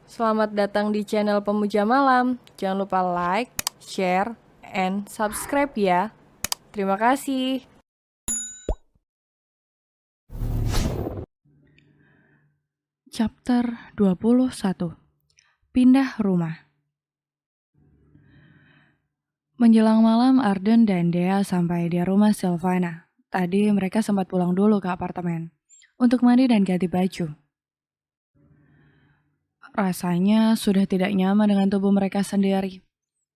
Selamat datang di channel Pemuja Malam. Jangan lupa like, share, and subscribe ya. Terima kasih. Chapter 21. Pindah rumah. Menjelang malam, Arden dan Dea sampai di rumah Silvana. Tadi mereka sempat pulang dulu ke apartemen untuk mandi dan ganti baju. Rasanya sudah tidak nyaman dengan tubuh mereka sendiri.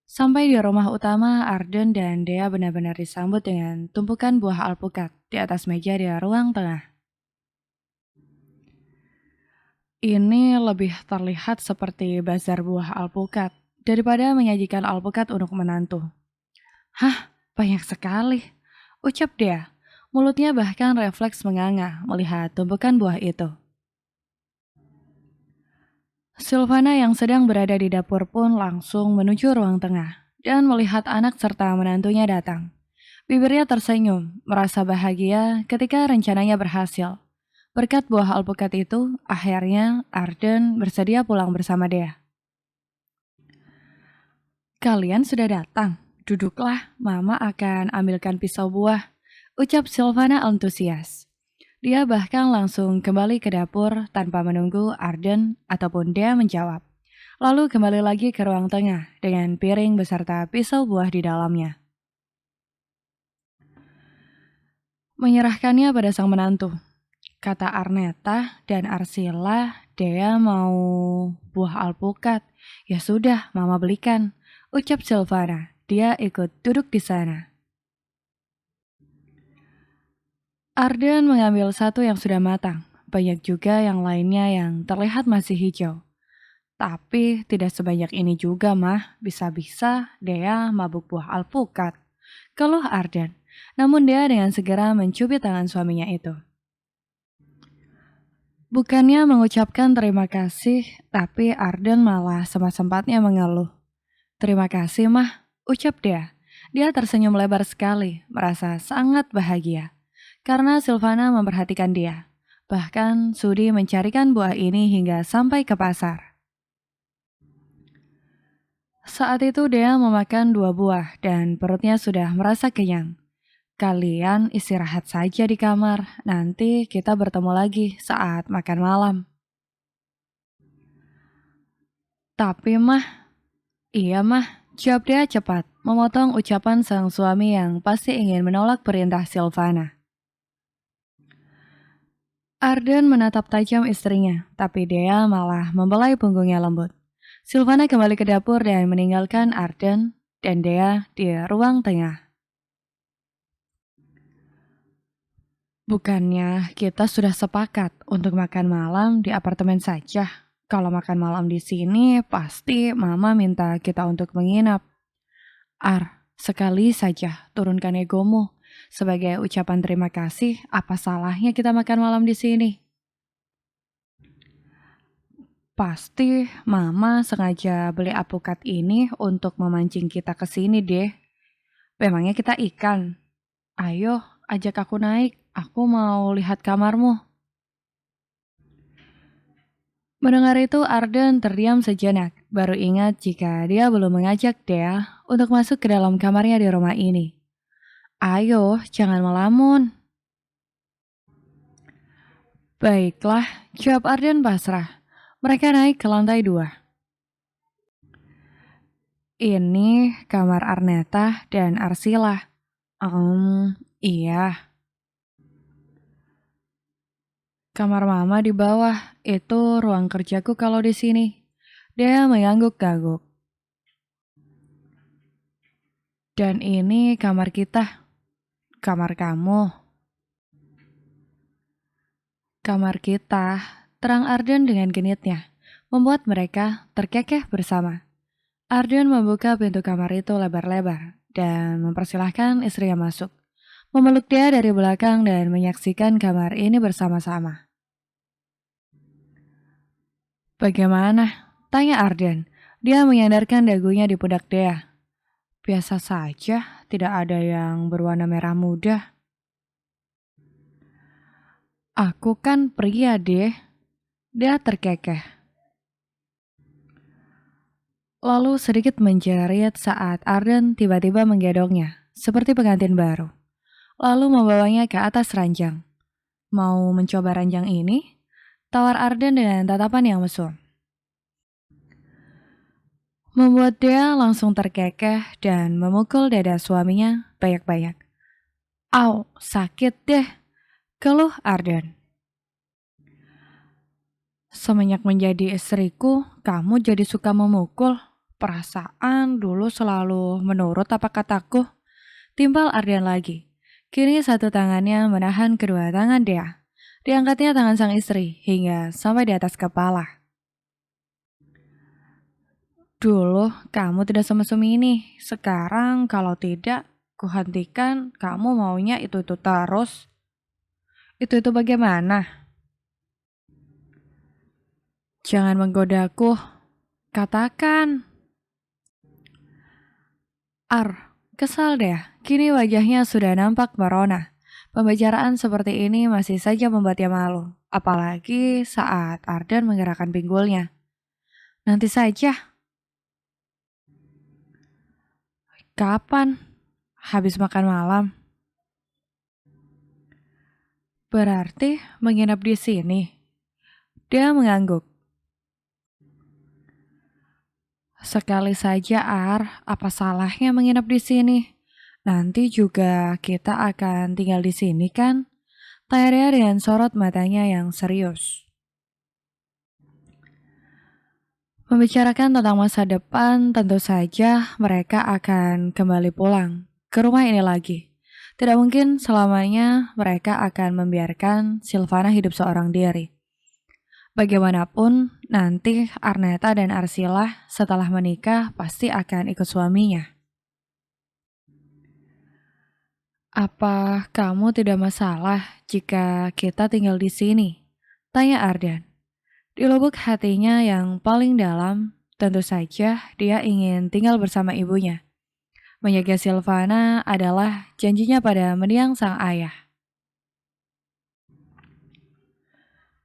Sampai di rumah utama, Arden dan Dea benar-benar disambut dengan tumpukan buah alpukat di atas meja di ruang tengah. Ini lebih terlihat seperti bazar buah alpukat daripada menyajikan alpukat untuk menantu. Hah, banyak sekali, ucap dia. Mulutnya bahkan refleks menganga melihat tumpukan buah itu. Silvana yang sedang berada di dapur pun langsung menuju ruang tengah dan melihat anak serta menantunya datang. Bibirnya tersenyum, merasa bahagia ketika rencananya berhasil. Berkat buah alpukat itu, akhirnya Arden bersedia pulang bersama dia. Kalian sudah datang, duduklah, Mama akan ambilkan pisau buah, ucap Silvana antusias. Dia bahkan langsung kembali ke dapur tanpa menunggu Arden ataupun dia menjawab. Lalu kembali lagi ke ruang tengah dengan piring beserta pisau buah di dalamnya. Menyerahkannya pada sang menantu. Kata Arneta dan Arsila, Dea mau buah alpukat. Ya sudah, Mama belikan, ucap Silvana. Dia ikut duduk di sana. Arden mengambil satu yang sudah matang. Banyak juga yang lainnya yang terlihat masih hijau. Tapi tidak sebanyak ini juga, Mah. Bisa-bisa Dea mabuk buah alpukat. Keluh Arden. Namun dia dengan segera mencubit tangan suaminya itu. Bukannya mengucapkan terima kasih, tapi Arden malah sempat-sempatnya mengeluh. Terima kasih, Mah, ucap dia. Dia tersenyum lebar sekali, merasa sangat bahagia. Karena Silvana memperhatikan dia. Bahkan sudi mencarikan buah ini hingga sampai ke pasar. Saat itu Dea memakan 2 buah dan perutnya sudah merasa kenyang. Kalian istirahat saja di kamar, nanti kita bertemu lagi saat makan malam. Tapi Mah, iya Mah, jawab dia cepat, memotong ucapan sang suami yang pasti ingin menolak perintah Silvana. Arden menatap tajam istrinya, tapi Dea malah membelai punggungnya lembut. Silvana kembali ke dapur dan meninggalkan Arden dan Dea di ruang tengah. Bukannya kita sudah sepakat untuk makan malam di apartemen saja? Kalau makan malam di sini, pasti Mama minta kita untuk menginap. Sekali saja turunkan egomu. Sebagai ucapan terima kasih, apa salahnya kita makan malam di sini? Pasti Mama sengaja beli alpukat ini untuk memancing kita ke sini deh. Memangnya kita ikan? Ayo, ajak aku naik. Aku mau lihat kamarmu. Mendengar itu, Arden terdiam sejenak, baru ingat jika dia belum mengajak Dea untuk masuk ke dalam kamarnya di rumah ini. Ayo, jangan melamun. Baiklah, jawab Arden pasrah. Mereka naik ke lantai 2. Ini kamar Arneta dan Arsila. Iya. Kamar Mama di bawah, itu ruang kerjaku kalau di sini. Dia mengangguk-gangguk. Dan ini kamar kita, kamar kamu. Kamar kita, terang Arden dengan genitnya, membuat mereka terkekeh bersama. Arden membuka pintu kamar itu lebar-lebar dan mempersilahkan istrinya masuk. Memeluk dia dari belakang dan menyaksikan kamar ini bersama-sama. Bagaimana? Tanya Arden. Dia menyandarkan dagunya di pundak Dea. Biasa saja, tidak ada yang berwarna merah muda. Aku kan pria deh. Dia terkekeh. lalu sedikit menjerit saat Arden tiba-tiba menggendongnya, seperti pengantin baru, lalu membawanya ke atas ranjang. Mau mencoba ranjang ini? Tawar Arden dengan tatapan yang mesum. Membuat dia langsung terkekeh dan memukul dada suaminya banyak-banyak. Au, sakit deh, keluh Arden. Semenjak menjadi istriku, kamu jadi suka memukul. Perasaan dulu selalu menurut apa kataku. Timpal Arden lagi. Kini satu tangannya menahan kedua tangan dia. Diangkatnya tangan sang istri hingga sampai di atas kepala. Dulu kamu tidak semesum ini. Sekarang kalau tidak, kuhentikan kamu maunya itu-itu terus. Itu bagaimana? Jangan menggodaku. Katakan. Kesal deh. Kini wajahnya sudah nampak merona. Pembicaraan seperti ini masih saja membuatnya malu. Apalagi saat Arden menggerakkan pinggulnya. Nanti saja. Kapan? Habis makan malam. Berarti menginap di sini. Dia mengangguk. Sekali saja, apa salahnya menginap di sini? Nanti juga kita akan tinggal di sini kan? Tanya dia dengan sorot matanya yang serius. Membicarakan tentang masa depan, tentu saja mereka akan kembali pulang ke rumah ini lagi. Tidak mungkin selamanya mereka akan membiarkan Silvana hidup seorang diri. Bagaimanapun, nanti Arneta dan Arsila setelah menikah pasti akan ikut suaminya. Apa kamu tidak masalah jika kita tinggal di sini? Tanya Ardan. Di lubuk hatinya yang paling dalam, tentu saja dia ingin tinggal bersama ibunya. Menjaga Silvana adalah janjinya pada mendiang sang ayah.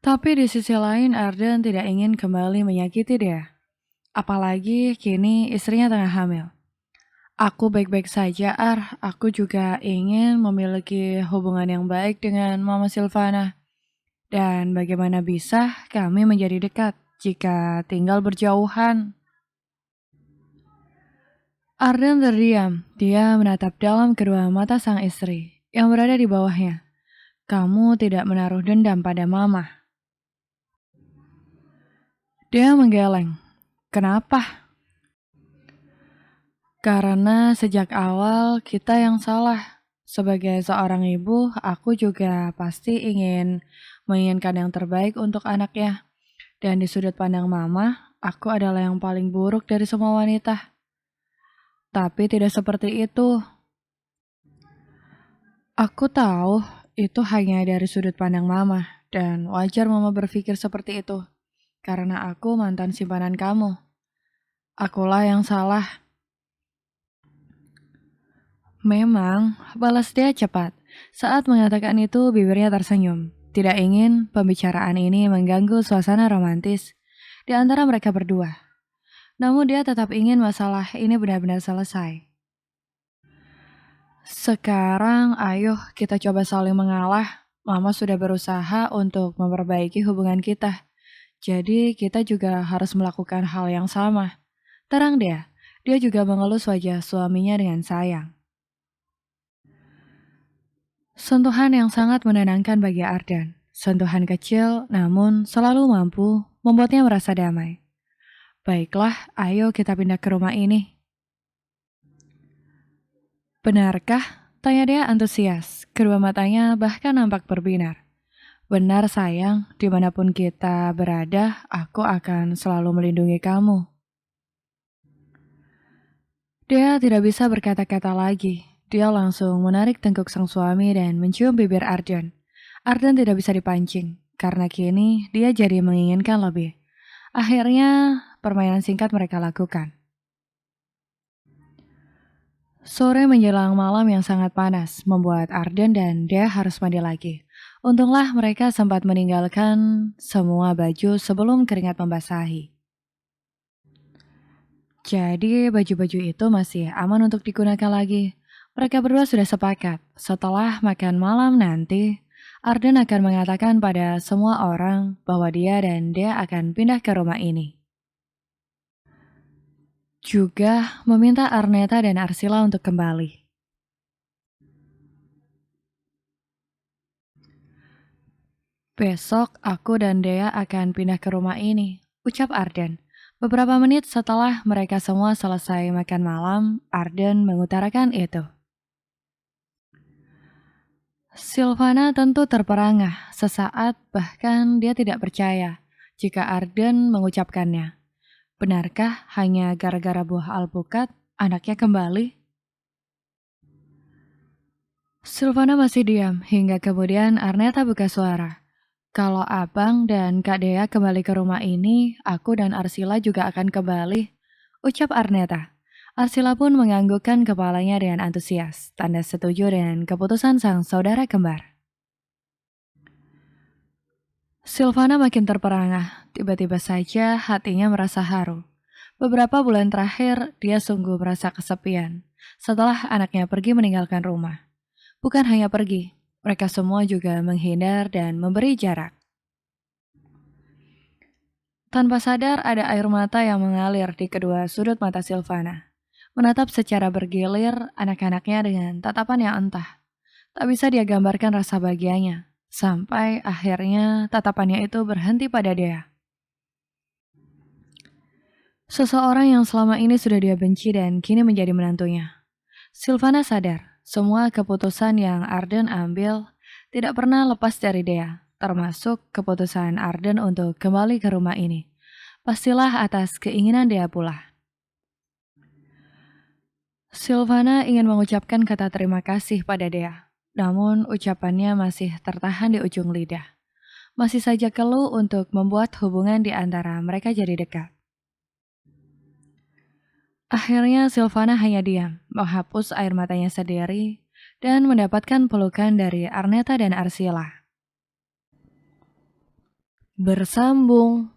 Tapi di sisi lain Arden tidak ingin kembali menyakiti dia. Apalagi kini istrinya tengah hamil. Aku baik-baik saja, Aku juga ingin memiliki hubungan yang baik dengan Mama Silvana. Dan bagaimana bisa kami menjadi dekat jika tinggal berjauhan? Arden terdiam. Dia menatap dalam kedua mata sang istri yang berada di bawahnya. Kamu tidak menaruh dendam pada Mama. Dia menggeleng. Kenapa? Karena sejak awal kita yang salah. Sebagai seorang ibu, aku juga pasti menginginkan yang terbaik untuk anaknya. Dan di sudut pandang Mama, aku adalah yang paling buruk dari semua wanita. Tapi tidak seperti itu. Aku tahu itu hanya dari sudut pandang Mama, dan wajar Mama berpikir seperti itu. Karena aku mantan simpanan kamu. Akulah yang salah. Memang, balas dia cepat. Saat mengatakan itu, bibirnya tersenyum. Tidak ingin pembicaraan ini mengganggu suasana romantis di antara mereka berdua. Namun dia tetap ingin masalah ini benar-benar selesai. Sekarang, ayo kita coba saling mengalah. Mama sudah berusaha untuk memperbaiki hubungan kita. Jadi kita juga harus melakukan hal yang sama. Terang dia juga mengelus wajah suaminya dengan sayang. Sentuhan yang sangat menenangkan bagi Ardan. Sentuhan kecil namun selalu mampu membuatnya merasa damai. Baiklah, ayo kita pindah ke rumah ini. Benarkah? Tanya dia antusias. Kedua matanya bahkan nampak berbinar. Benar sayang, dimanapun kita berada, aku akan selalu melindungi kamu. Dia tidak bisa berkata-kata lagi. Dia langsung menarik tengkuk sang suami dan mencium bibir Ardan. Ardan tidak bisa dipancing, karena kini dia jadi menginginkan lebih. Akhirnya, permainan singkat mereka lakukan. Sore menjelang malam yang sangat panas, membuat Ardan dan dia harus mandi lagi. Untunglah mereka sempat meninggalkan semua baju sebelum keringat membasahi. Jadi baju-baju itu masih aman untuk digunakan lagi. Mereka berdua sudah sepakat, setelah makan malam nanti, Arden akan mengatakan pada semua orang bahwa dia akan pindah ke rumah ini. Juga meminta Arneta dan Arsila untuk kembali. Besok aku dan Dea akan pindah ke rumah ini, ucap Arden. Beberapa menit setelah mereka semua selesai makan malam, Arden mengutarakan itu. Silvana tentu terperangah sesaat, bahkan dia tidak percaya jika Arden mengucapkannya. Benarkah hanya gara-gara buah alpukat anaknya kembali? Silvana masih diam hingga kemudian Arneta buka suara. Kalau Abang dan Kak Dea kembali ke rumah ini, aku dan Arsila juga akan kembali, ucap Arneta. Arsila pun menganggukkan kepalanya dengan antusias, tanda setuju dengan keputusan sang saudara kembar. Silvana makin terperangah, tiba-tiba saja hatinya merasa haru. Beberapa bulan terakhir, dia sungguh merasa kesepian setelah anaknya pergi meninggalkan rumah. Bukan hanya pergi, mereka semua juga menghindar dan memberi jarak. Tanpa sadar ada air mata yang mengalir di kedua sudut mata Silvana. Menatap secara bergilir anak-anaknya dengan tatapan yang entah. Tak bisa dia gambarkan rasa bahagianya. Sampai akhirnya tatapannya itu berhenti pada Dea. Seseorang yang selama ini sudah dia benci dan kini menjadi menantunya. Silvana sadar, semua keputusan yang Arden ambil tidak pernah lepas dari Dea, termasuk keputusan Arden untuk kembali ke rumah ini. Pastilah atas keinginan Dea pula. Silvana ingin mengucapkan kata terima kasih pada Dea, namun ucapannya masih tertahan di ujung lidah. Masih saja keluh untuk membuat hubungan di antara mereka jadi dekat. Akhirnya Silvana hanya diam, menghapus air matanya sendiri, dan mendapatkan pelukan dari Arneta dan Arsila. Bersambung.